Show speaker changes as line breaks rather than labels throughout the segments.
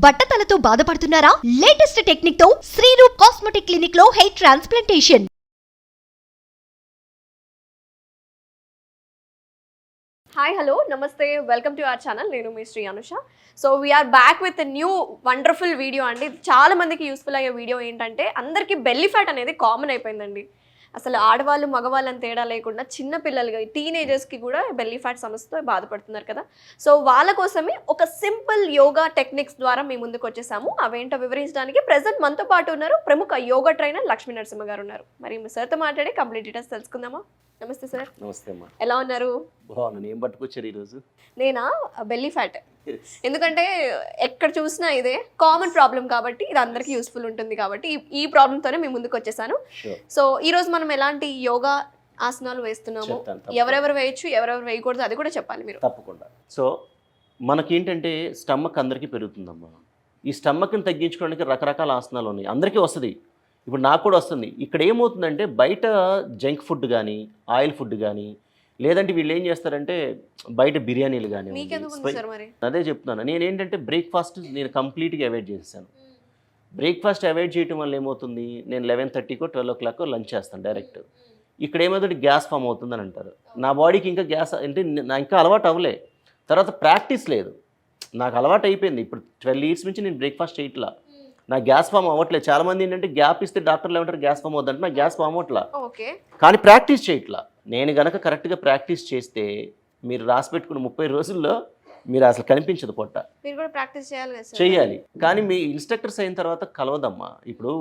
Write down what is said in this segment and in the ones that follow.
బట్టతలతో బాధపడుతున్నారా? Latest technique తో Sriroop cosmetic clinic లో హెయిర్ ట్రాన్స్ప్లాంటేషన్.
హాయ్ హలో నమస్తే వెల్కమ్ టు అవర్ ఛానల్. నేను మీ Sri Anusha. So we're back with new wonderful video అండి. చాలా మందికి యూస్ఫుల్ అయ్యే వీడియో ఏంటంటే, అందరికీ బెల్లీ ఫ్యాట్ అనేది కామన్ అయిపోయిందండి. అసలు ఆడవాళ్ళు మగవాళ్ళని తేడా లేకుండా చిన్న పిల్లలుగా టీనేజర్స్కి కూడా బెల్లీ ఫ్యాట్ సమస్యతో బాధపడుతున్నారు కదా. సో వాళ్ళ కోసమే ఒక సింపుల్ యోగా టెక్నిక్స్ ద్వారా మీ ముందుకు వచ్చేసాము. అవేంటో వివరించడానికి ప్రెసెంట్ మనతో పాటు ఉన్నారు ప్రముఖ యోగా ట్రైనర్ లక్ష్మీ నరసింహ గారు ఉన్నారు. మరి మీ సార్తో మాట్లాడి కంప్లీట్ డీటెయిల్స్ తెలుసుకుందామా? నమస్తే సార్.
నమస్తే అమ్మా.
ఎలా ఉన్నారు?
బాగున్నాను. ఏం పట్టుకొచ్చారు ఈరోజు?
నేనా బెల్లీ ఫ్యాట్. ఎందుకంటే ఎక్కడ చూసినా ఇదే కామన్ ప్రాబ్లం కాబట్టి ఇది అందరికీ యూస్ఫుల్ ఉంటుంది కాబట్టి ఈ ప్రాబ్లంతోనే మేము ముందుకు వచ్చేసాను. సో ఈ రోజు మనం ఎలాంటి యోగా ఆసనాలు వేస్తున్నాము, ఎవరెవరు వేయచ్చు ఎవరెవరు వేయకూడదు అది కూడా చెప్పాలి మీరు.
తప్పకుండా. సో మనకేంటంటే స్టమక్ అందరికీ పెరుగుతుందమ్మా. ఈ స్టమక్ని తగ్గించుకోవడానికి రకరకాల ఆసనాలు ఉన్నాయి. అందరికీ వస్తుంది, ఇప్పుడు నాకు కూడా వస్తుంది. ఇక్కడ ఏమవుతుందంటే బయట జంక్ ఫుడ్ కానీ ఆయిల్ ఫుడ్ కానీ, లేదంటే వీళ్ళు ఏం చేస్తారంటే బయట బిర్యానీలు కానీ, అదే చెప్తున్నాను. నేనేంటంటే బ్రేక్ఫాస్ట్ నేను కంప్లీట్గా అవాయిడ్ చేశాను. బ్రేక్ఫాస్ట్ అవాయిడ్ చేయడం వల్ల ఏమవుతుంది, నేను 11:30కో 12 లంచ్ చేస్తాను డైరెక్ట్. ఇక్కడ ఏమవుతుంది, గ్యాస్ ఫామ్ అవుతుందని అంటారు. నా బాడీకి ఇంకా గ్యాస్ అంటే నా ఇంకా అలవాటు అవ్వలే. తర్వాత ప్రాక్టీస్ లేదు, నాకు అలవాటు అయిపోయింది. ఇప్పుడు 12 years నుంచి నేను బ్రేక్ఫాస్ట్ చేయట్లా. నా గ్యాస్ ఫామ్ అవ్వట్లేదు. చాలామంది ఏంటంటే గ్యాప్ ఇస్తే డాక్టర్లు ఏమంటారు గ్యాస్ ఫామ్ అవుతుందంటే నా గ్యాస్ ఫామ్ అవ్వట్లా. కానీ ప్రాక్టీస్ చేయట్లా. నేను గనక కరెక్ట్గా ప్రాక్టీస్ చేస్తే మీరు రాసి పెట్టుకున్న 30 రోజుల్లో మీరు అసలు కనిపించదు పొట్ట.
మీరు కూడా ప్రాక్టీస్
చేయాలి. కానీ మీ ఇన్స్ట్రక్టర్స్ అయిన తర్వాత కలవదమ్మా. ఇప్పుడు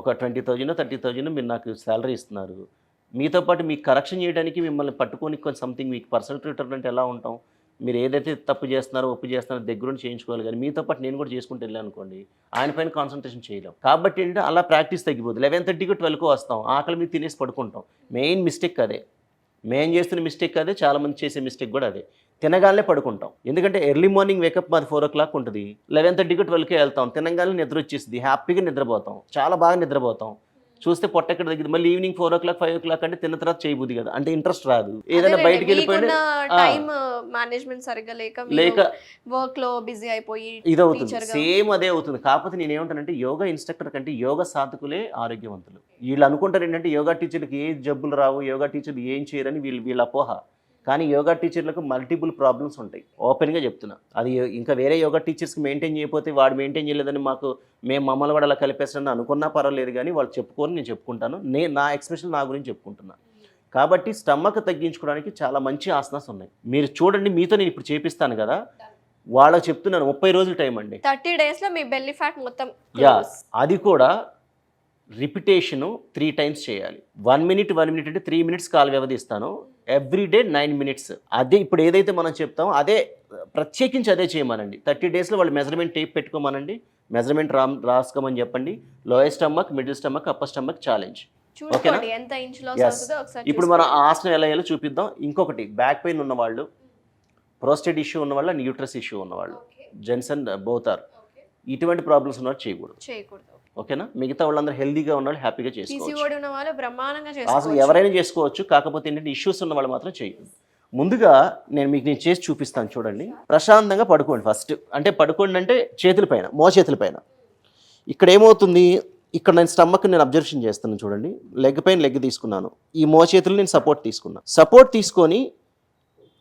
ఒక 20,000 30,000 మీరు నాకు శాలరీ ఇస్తున్నారు. మీతో పాటు మీకు కరెక్షన్ చేయడానికి మిమ్మల్ని పట్టుకొని కొంచెం సంథింగ్ మీకు పర్సనల్ ట్యూటర్ అంటే ఎలా ఉంటాం? మీరు ఏదైతే తప్పు చేస్తున్నారో ఒప్పు చేస్తున్నారో దగ్గరుండి చేయించుకోవాలి. కానీ మీతో పాటు నేను కూడా చేసుకుంటూ వెళ్ళాను అనుకోండి, ఆయన పైన కాన్సన్ట్రేషన్ చేయలేం. కాబట్టి ఏంటంటే అలా ప్రాక్టీస్ తగ్గిపోతుంది. 11:30కో 12కో వస్తాం, ఆకలి మీద తినేసి పడుకుంటాం. మెయిన్ మిస్టేక్ అదే. మేము చేస్తున్న మిస్టేక్ అదే, చాలామంది చేసే మిస్టేక్ కూడా అదే. తినగానే పడుకుంటాం. ఎందుకంటే ఎర్లీ మార్నింగ్ వేకప్ మాది 4 o'clock ఉంటుంది. 11:30కో 12కో వెళ్తాం. తినగానే నిద్ర వచ్చేసింది, హ్యాపీగా నిద్రపోతాం, చాలా బాగా నిద్రపోతాం. చూస్తే పొట్ట ఎక్కడ తగ్గింది. మళ్ళీ ఈవినింగ్ 4 o'clock 5 o'clock అంటే తిన్న తర్వాత చేయబుద్ది కదా, అంటే ఇంట్రెస్ట్ రాదు. ఏదైనా బయటికి వెళ్ళిపోయినా లేక
వర్క్ లో బిజీ అయిపోయి
ఇది అవుతుంది. సేమ్ అదే అవుతుంది. కాకపోతే నేను ఏమంటానంటే యోగా ఇన్స్ట్రక్టర్ కంటే యోగా సాధకులే ఆరోగ్యవంతులు. వీళ్ళు అనుకుంటారు ఏంటంటే యోగా టీచర్లకి ఏ జబ్బులు రావు, యోగా టీచర్లు ఏం చేయరని వీళ్ళ అపోహ. కానీ యోగా టీచర్లకు మల్టిపుల్ ప్రాబ్లమ్స్ ఉంటాయి. ఓపెన్గా చెప్తున్నా. అది ఇంకా వేరే యోగా టీచర్స్కి మెయింటైన్ చేయకపోతే వాడు మెయింటైన్ చేయలేదని మేము మమ్మల్ని కూడా అలా కలిపేస్తానని అనుకున్నా పర్వాలేదు. కానీ వాళ్ళు చెప్పుకొని నేను చెప్పుకుంటాను. నా ఎక్స్ప్రెషన్ నా గురించి చెప్పుకుంటున్నాను. కాబట్టి స్టమక్ తగ్గించుకోవడానికి చాలా మంచి ఆసనాస్ ఉన్నాయి. మీరు చూడండి, మీతో నేను ఇప్పుడు చేపిస్తాను కదా, వాళ్ళకి చెప్తున్నాను 30 రోజులు టైం అండి.
30 days లో మీ బెల్లీ ఫ్యాట్ మొత్తం.
అది కూడా రిపిటేషను 3 times చేయాలి. 1 minute అంటే 3 minutes కాల వ్యవధి ఇస్తాను. Everyday 9 minutes. అదే ఇప్పుడు ఏదైతే మనం చెప్తామో అదే ప్రత్యేకించి అదే చేయమనండి. 30 daysలో వాళ్ళు మెజర్మెంట్ టేప్ పెట్టుకోమనండి, మెజర్మెంట్ రాసుకోమని చెప్పండి. Lower stomach, middle stomach, upper stomach challenge. ఓకేనా? ఇప్పుడు మనం ఆసనం ఎలా వేయాలో చూపిద్దాం. ఇంకొకటి, బ్యాక్ పెయిన్ ఉన్నవాళ్ళు, ప్రోస్టేట్ ఇష్యూ ఉన్నవాళ్ళు, న్యూట్రస్ ఇష్యూ ఉన్నవాళ్ళు, జెంట్స్ అండ్ బోత్ ఆర్, ఇటువంటి ప్రాబ్లమ్స్ ఉన్నవాళ్ళు చేయకూడదు. ఓకేనా? మిగతా వాళ్ళందరూ హెల్దీగా ఉన్న వాళ్ళు హ్యాపీగా చేసుకోవచ్చు. అసలు ఎవరైనా చేసుకోవచ్చు. కాకపోతే ఏంటంటే ఇష్యూస్ ఉన్న వాళ్ళు మాత్రం చేయకూడదు. ముందుగా నేను చేసి చూపిస్తాను. చూడండి, ప్రశాంతంగా పడుకోండి. ఫస్ట్ అంటే పడుకోండి అంటే చేతుల పైన, మోచేతుల పైన. ఇక్కడ ఏమవుతుంది, ఇక్కడ నేను స్టమక్ నేను అబ్జర్వేషన్ చేస్తాను. చూడండి, లెగ్ పైన లెగ్ తీసుకున్నాను, ఈ మోచేతులు నేను సపోర్ట్ తీసుకొని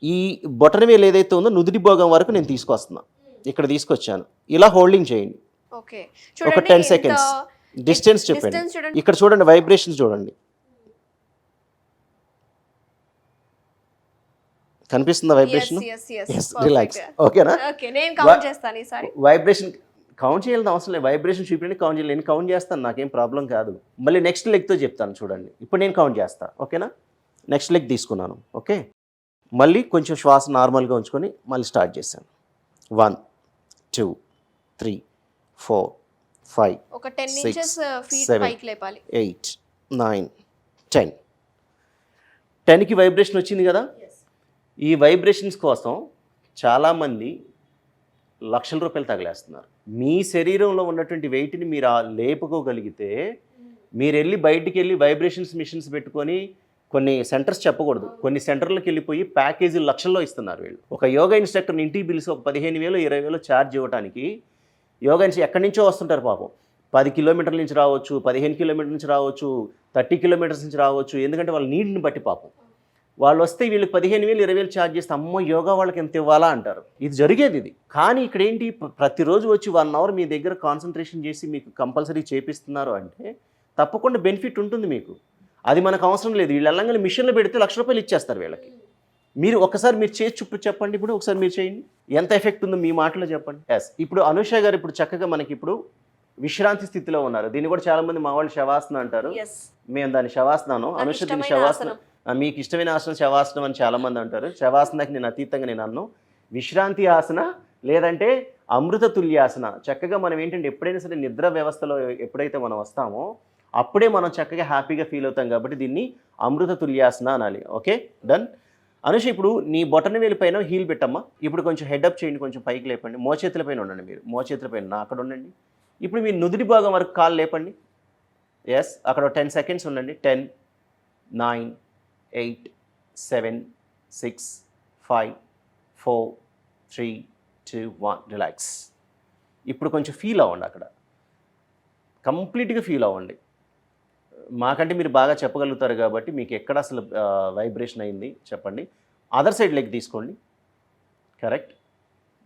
ఈ బొటన వేలు ఏదైతే ఉందో నుదుటి భాగం వరకు నేను తీసుకొస్తున్నాను. ఇక్కడ తీసుకొచ్చాను. ఇలా హోల్డింగ్ చేయండి. ఒక 10 seconds డిస్టెన్స్ చెప్పండి. ఇక్కడ చూడండి, వైబ్రేషన్స్ చూడండి, కనిపిస్తుందా వైబ్రేషన్? రిలాక్స్. ఓకేనా? వైబ్రేషన్ కౌంట్ చేయాలని అవసరం లేదు. వైబ్రేషన్ చూపించండి, కౌంట్ చేయాలి. నేను కౌంట్ చేస్తాను, నాకేం ప్రాబ్లం కాదు. మళ్ళీ నెక్స్ట్ లెగ్తో చెప్తాను. చూడండి, ఇప్పుడు నేను కౌంట్ చేస్తాను. ఓకేనా? నెక్స్ట్ లెగ్ తీసుకున్నాను. ఓకే, మళ్ళీ కొంచెం శ్వాస నార్మల్గా ఉంచుకొని మళ్ళీ స్టార్ట్ చేశాను. 1 2 3 4 5 6 7 8 9 10. 10కి వైబ్రేషన్ వచ్చింది కదా. ఈ వైబ్రేషన్స్ కోసం చాలామంది లక్షల రూపాయలు తగిలేస్తున్నారు. మీ శరీరంలో ఉన్నటువంటి వెయిట్ని మీరు లేపుకోగలిగితే మీరు బయటికి వెళ్ళి వైబ్రేషన్స్ మిషన్స్ పెట్టుకొని కొన్ని సెంటర్స్ చెప్పకూడదు, కొన్ని సెంటర్లకు వెళ్ళిపోయి ప్యాకేజీలు లక్షల్లో ఇస్తున్నారు వీళ్ళు. ఒక యోగా ఇన్స్ట్రక్టర్ని ఇంటికి పిలిచి ఒక 15,000 20,000 ఛార్జ్ ఇవ్వడానికి యోగా నుంచి ఎక్కడి నుంచో వస్తుంటారు పాపం. 10 కిలోమీటర్ల నుంచి రావచ్చు, 15 కిలోమీటర్ల నుంచి రావచ్చు, 30 కిలోమీటర్స్ నుంచి రావచ్చు. ఎందుకంటే వాళ్ళ నీడ్ని బట్టి పాపం. వాళ్ళు వస్తే వీళ్ళకి 15,000 20,000 ఛార్జ్ చేస్తే అమ్మో యోగా వాళ్ళకి ఎంత ఇవ్వాలా అంటారు. ఇది జరిగేది ఇది. కానీ ఇక్కడ ఏంటి, ప్రతిరోజు వచ్చి 1 అవర్ మీ దగ్గర కాన్సన్ట్రేషన్ చేసి మీకు కంపల్సరీ చేపిస్తున్నారు అంటే తప్పకుండా బెనిఫిట్ ఉంటుంది మీకు. అది మనకు అవసరం లేదు. వీళ్ళు వెళ్ళంగానే మిషన్లో పెడితే ₹1,00,000 ఇచ్చేస్తారు వీళ్ళకి. మీరు ఒకసారి మీరు చేసి చెప్పండి. ఇప్పుడు ఒకసారి మీరు చేయండి, ఎంత ఎఫెక్ట్ ఉందో మీ మాటలో చెప్పండి. ఎస్, ఇప్పుడు అనుష గారు ఇప్పుడు చక్కగా మనకి ఇప్పుడు విశ్రాంతి స్థితిలో ఉన్నారు. దీన్ని కూడా చాలా మంది మా వాళ్ళు శవాసనం అంటారు. మేము దాన్ని శవాసనం, అనుష దీన్ని శవాసనం. మీకు ఇష్టమైన ఆసనం శవాసనం అని చాలా మంది అంటారు. శవాసనకి నేను అతీతంగా నేను అన్ను. విశ్రాంతి ఆసన లేదంటే అమృత తుల్యాసన. చక్కగా మనం ఏంటంటే ఎప్పుడైనా సరే నిద్ర వ్యవస్థలో ఎప్పుడైతే మనం వస్తామో అప్పుడే మనం చక్కగా హ్యాపీగా ఫీల్ అవుతాం. కాబట్టి దీన్ని అమృత తుల్యాసన అనాలి. Okay, done. అనుష ఇప్పుడు నీ బొటన వేలు పైన హీల్ పెట్టమ్మా. ఇప్పుడు కొంచెం హెడప్ చేయండి, కొంచెం పైకి లేపండి. మోచేతుల పైన ఉండండి. మీరు మోచేతుల పైన నా అక్కడ ఉండండి. ఇప్పుడు మీ నుదుటి భాగం వరకు కాలు లేపండి. ఎస్, అక్కడ 10 సెకండ్స్ ఉండండి. 10, 9, 8, 7, 6, 5, 4, 3, 2, 1 రిలాక్స్. ఇప్పుడు కొంచెం ఫీల్ అవ్వండి, అక్కడ కంప్లీట్గా ఫీల్ అవ్వండి. మాకంటే మీరు బాగా చెప్పగలుగుతారు కాబట్టి మీకు ఎక్కడ అసలు వైబ్రేషన్ అయింది చెప్పండి. అదర్ సైడ్ లెగ్ తీసుకోండి. కరెక్ట్.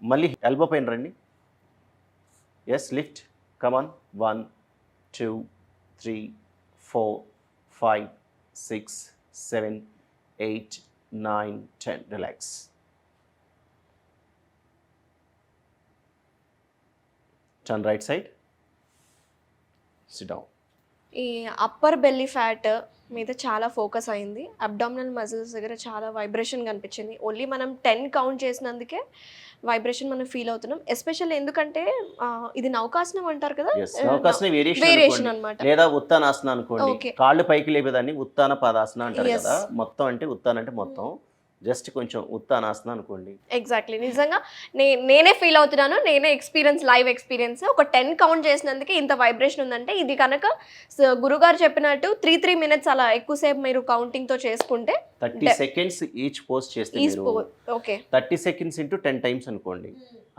మళ్ళీ ఎల్బో పైన రండి. Yes, lift. Come on. 1, 2, 3, 4, 5, 6, 7, 8, 9, 10 relax. Turn right side. SIT down.
ఈ అప్పర్ బెల్లీ ఫ్యాట్ మీద చాలా ఫోకస్ అయింది. అబ్డామినల్ మజిల్స్ దగ్గర చాలా వైబ్రేషన్ కనిపించింది. ఓన్లీ మనం 10 కౌంట్ చేసినందుకే వైబ్రేషన్ మనం ఫీల్ అవుతున్నాం. ఎస్పెషల్లీ ఎందుకంటే ఇది నౌకాసనం అంటారు కదా,
నౌకాసన
వేరియేషన్ అన్నమాట.
లేదా ఉత్తానాసన అనుకోండి. కాళ్ళు పైకి లేపేదాన్ని ఉత్తాన పాదాసన అంటారు కదా. మొత్తం అంటే ఉత్తాన అంటే మొత్తం, జస్ట్ కొంచెం ఉత్తానాసన అనుకోండి.
ఎగ్జాక్ట్లీ, నిజంగా నేనే ఫీల్ అవుతున్నాను. నేనే లైవ్ ఎక్స్పీరియన్స్. ఒక 10 కౌంట్ చేసినందుకే ఇంత వైబ్రేషన్ ఉందంటే ఇది కనుక గురుగారు చెప్పినట్టు 3 minutes అలా ఎక్కువసేపు మీరు కౌంటింగ్ తో చేసుకుంటే
30 seconds ఈచ్ పోస్ట్ చేస్తే మీరు
ఓకే
30 seconds into 10 times అనుకోండి,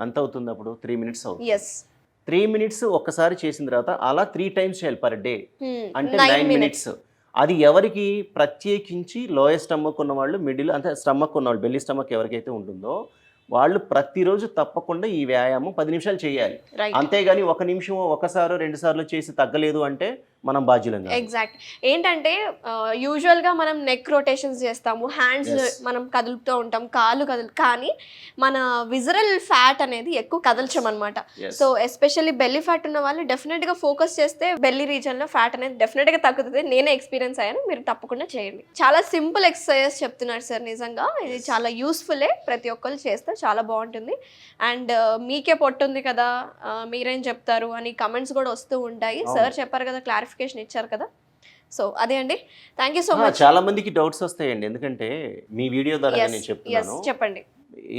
అంత అవుతుంది. అప్పుడు 3 minutes అవుతుంది.
ఎస్,
3 minutes ఒక్కసారి చేసిన తర్వాత అలా 3 times చేయాలి పర్ డే, అంటే 9 minutes. అది ఎవరికి ప్రత్యేకించి లోయర్ స్టమక్ ఉన్న వాళ్ళు, మిడిల్ అంటే స్టమక్ ఉన్న వాళ్ళు, బెల్లీ స్టమక్ ఎవరికైతే ఉంటుందో వాళ్ళు ప్రతిరోజు తప్పకుండా ఈ వ్యాయామం 10 నిమిషాలు చేయాలి. అంతేగాని 1 నిమిషం ఒకసారి 2 సార్లు చేసి తగ్గలేదు అంటే మనం బాధ్యులం.
ఎగ్జాక్ట్. ఏంటంటే యూజువల్గా మనం నెక్ రొటేషన్స్ చేస్తాము, హ్యాండ్స్ మనం కదులుతూ ఉంటాం, కాళ్ళు కానీ మన విజరల్ ఫ్యాట్ అనేది ఎక్కువ కదల్చమన్నమాట. సో ఎస్పెషల్లీ బెల్లీ ఫ్యాట్ ఉన్న వాళ్ళు డెఫినెట్గా ఫోకస్ చేస్తే బెల్లీ రీజన్లో ఫ్యాట్ అనేది డెఫినెట్గా తగ్గుతుంది. నేనే ఎక్స్పీరియన్స్ అయ్యాను, మీరు తప్పకుండా చేయండి. చాలా సింపుల్ ఎక్సర్సైజెస్ చెప్తున్నారు సార్. నిజంగా ఇది చాలా యూస్ఫుల్లే, ప్రతి ఒక్కరు చేస్తే చాలా బాగుంటుంది. అండ్ మీకే పొట్టుంది కదా, మీరేం చెప్తారు అని కమెంట్స్ కూడా వస్తూ ఉంటాయి. సార్ చెప్పారు కదా, క్లారిఫికేషన్ ఇచ్చారు కదా. సో అదే అండి, థ్యాంక్ యూ సో మచ్.
చాలా మందికి డౌట్స్ వస్తాయండి, ఎందుకంటే మీ వీడియో ద్వారా నేను చెప్తున్నాను.
చెప్పండి.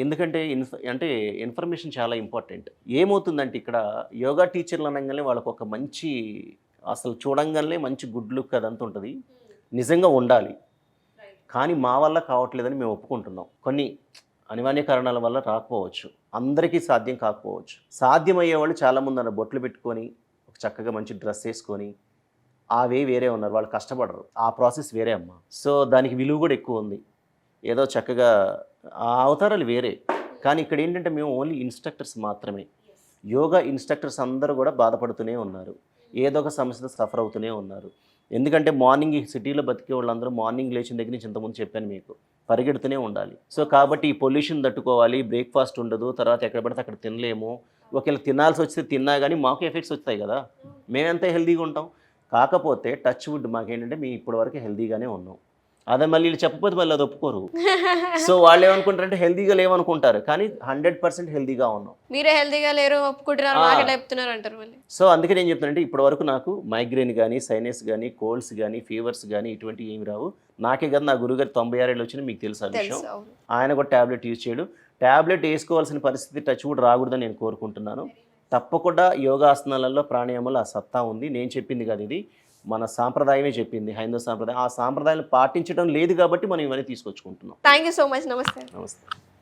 ఎందుకంటే అంటే ఇన్ఫర్మేషన్ చాలా ఇంపార్టెంట్. ఏమవుతుందంటే ఇక్కడ యోగా టీచర్లు అనగానే వాళ్ళకు ఒక మంచి, అసలు చూడంగానే మంచి గుడ్ లుక్ అదంతా ఉంటుంది, నిజంగా ఉండాలి. కానీ మా వల్ల కావట్లేదని మేము ఒప్పుకుంటున్నాం. కొన్ని అనివార్య కారణాల వల్ల రాకపోవచ్చు, అందరికీ సాధ్యం కాకపోవచ్చు. సాధ్యమయ్యే వాళ్ళు చాలామంది ఉన్నారు. బొట్లు పెట్టుకొని ఒక చక్కగా మంచి డ్రెస్ వేసుకొని వేరే ఉన్నారు, వాళ్ళు కష్టపడరు. ఆ ప్రాసెస్ వేరే అమ్మ. సో దానికి విలువ కూడా ఎక్కువ ఉంది. ఏదో చక్కగా ఆ అవతారాలు వేరే. కానీ ఇక్కడ ఏంటంటే మేము ఓన్లీ ఇన్స్ట్రక్టర్స్ మాత్రమే. యోగా ఇన్స్ట్రక్టర్స్ అందరూ కూడా బాధపడుతూనే ఉన్నారు, ఏదో ఒక సమస్యతో సఫర్ అవుతూనే ఉన్నారు. ఎందుకంటే మార్నింగ్ ఈ సిటీలో బతికే వాళ్ళందరూ మార్నింగ్ లేచిన దగ్గర నుంచి ఇంతకుముందు చెప్పాను మీకు, పరిగెడుతూనే ఉండాలి. సో కాబట్టి ఈ పొల్యూషన్ తట్టుకోవాలి, బ్రేక్ఫాస్ట్ ఉండదు, తర్వాత ఎక్కడ పడితే అక్కడ తినలేము. ఒకవేళ తినాల్సి వస్తే తిన్నా కానీ మాకు ఎఫెక్ట్స్ వస్తాయి కదా, మేమెంత హెల్తీగా ఉంటాం. కాకపోతే టచ్ వుడ్ మాకేంటంటే మేము ఇప్పటివరకు హెల్తీగానే ఉన్నాం. అదే మళ్ళీ వీళ్ళు చెప్పకపోతే మళ్ళీ అది ఒప్పుకోరు. సో వాళ్ళు ఏమనుకుంటారంటే హెల్తీగా లేవనుకుంటారు, కానీ 100% హెల్తీగా ఉన్నాం.
మీరే హెల్తీగా లేరు ఒప్పుకుంటున్నారు అంటారు మళ్ళీ.
సో అందుకే నేను చెప్తానంటే ఇప్పటివరకు నాకు మైగ్రేన్ కానీ, సైనస్ కానీ, కోల్డ్స్ కానీ, ఫీవర్స్ కానీ ఇటువంటి ఏమి రావు. నాకే కదా నా గురుగారు 96 ఏళ్ళు వచ్చినా మీకు తెలుసు ఆ విషయం. ఆయన కూడా ట్యాబ్లెట్ యూజ్ చేయడు. ట్యాబ్లెట్ వేసుకోవాల్సిన పరిస్థితి టచ్ వుడ్ రాకూడదని నేను కోరుకుంటున్నాను. తప్పకుండా యోగాసనాలలో ప్రాణాయామాలు ఆ సత్తా ఉంది. నేను చెప్పింది కాదు, ఇది మన సాంప్రదాయమే చెప్పింది, హైందవ సాంప్రదాయం. ఆ సాంప్రదాయాలు పాటించడం లేదు కాబట్టి మనం ఇవన్నీ తీసుకొచ్చుకుంటున్నాం.
Thank you so much. నమస్తే.
నమస్తే.